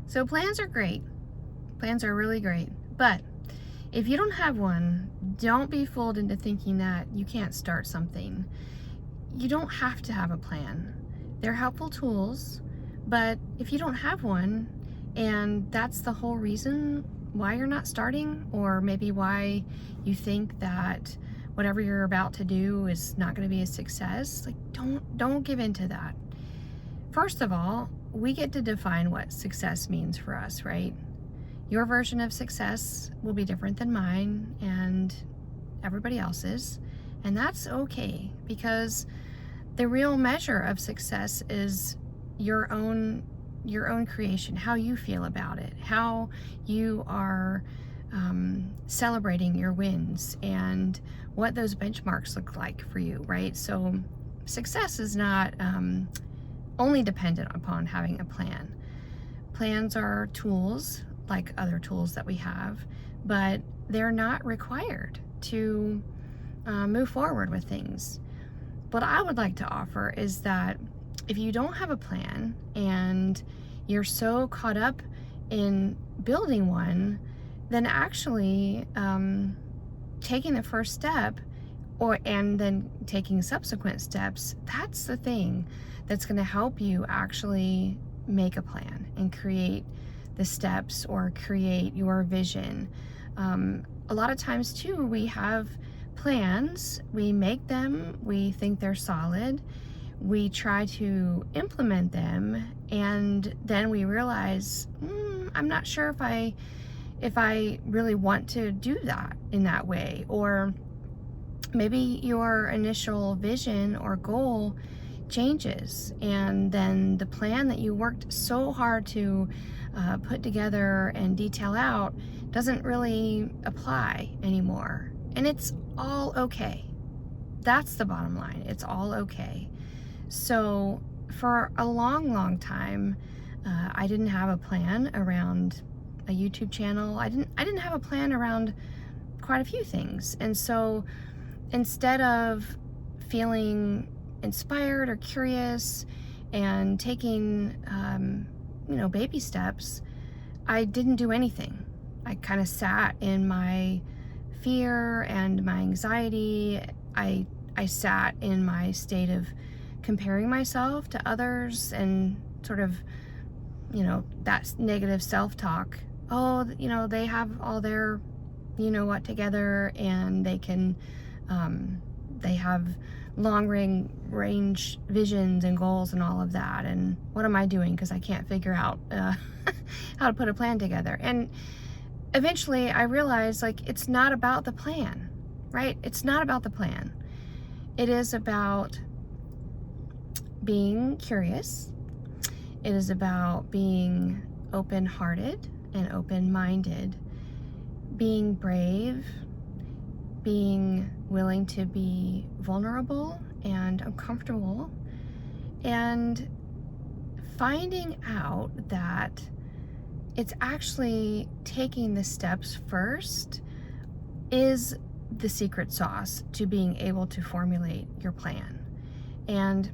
So plans are great. Plans are really great. But if you don't have one, don't be fooled into thinking that you can't start something. You don't have to have a plan. They're helpful tools, but if you don't have one, and that's the whole reason why you're not starting, or maybe why you think that whatever you're about to do is not going to be a success, like don't give in to that. First of all, we get to define what success means for us, right? Your version of success will be different than mine and everybody else's, and that's okay, because the real measure of success is your own creation, how you feel about it, how you are celebrating your wins, and what those benchmarks look like for you, right? So success is not only dependent upon having a plan. Plans are tools like other tools that we have, but they're not required to move forward with things. What I would like to offer is that if you don't have a plan and you're so caught up in building one, then actually taking the first step and then taking subsequent steps, that's the thing that's going to help you actually make a plan and create the steps or create your vision. A lot of times too, we have plans, we make them, we think they're solid, we try to implement them, and then we realize, I'm not sure if I really want to do that in that way. Or maybe your initial vision or goal changes, and then the plan that you worked so hard to put together and detail out doesn't really apply anymore. And it's all okay. That's the bottom line. It's all okay. So for a long time, I didn't have a plan around a YouTube channel. I didn't have a plan around quite a few things. And so instead of feeling inspired or curious and taking baby steps, I didn't do anything. I kind of sat in my fear and my anxiety. I sat in my state of comparing myself to others and sort of, that negative self-talk. Oh, they have all their, what together, and they can, they have long range visions and goals and all of that. And what am I doing? Because I can't figure out how to put a plan together. And eventually I realized, like, it's not about the plan, right? It's not about the plan. It is about being curious. It is about being open-hearted and open-minded, being brave, being willing to be vulnerable and uncomfortable, and finding out that it's actually taking the steps first is the secret sauce to being able to formulate your plan. And,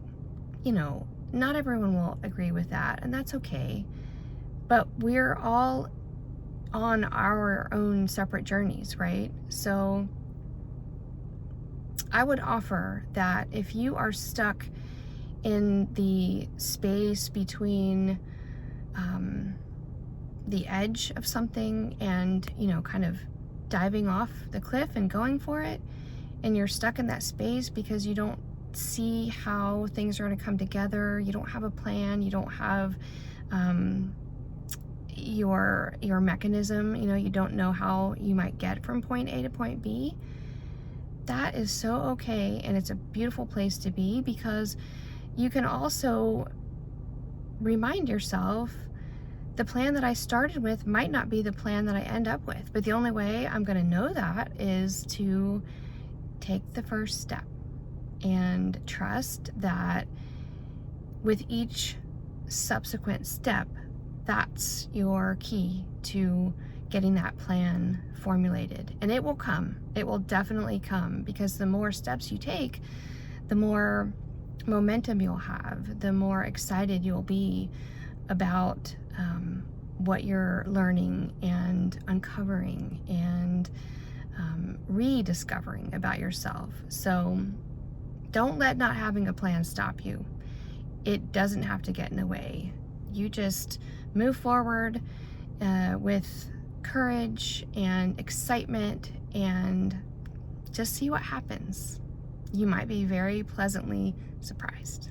not everyone will agree with that, and that's okay. But we're all on our own separate journeys, right? So I would offer that if you are stuck in the space between the edge of something and, kind of diving off the cliff and going for it, and you're stuck in that space because you don't see how things are going to come together, you don't have a plan, you don't have your mechanism, you don't know how you might get from point A to point B, that is so okay. And it's a beautiful place to be, because you can also remind yourself, the plan that I started with might not be the plan that I end up with, but the only way I'm going to know that is to take the first step and trust that with each subsequent step, that's your key to getting that plan formulated. And it will come. It will definitely come, because the more steps you take, the more momentum you'll have, the more excited you'll be about what you're learning and uncovering and rediscovering about yourself. So don't let not having a plan stop you. It doesn't have to get in the way. You just move forward with courage and excitement and just see what happens. You might be very pleasantly surprised.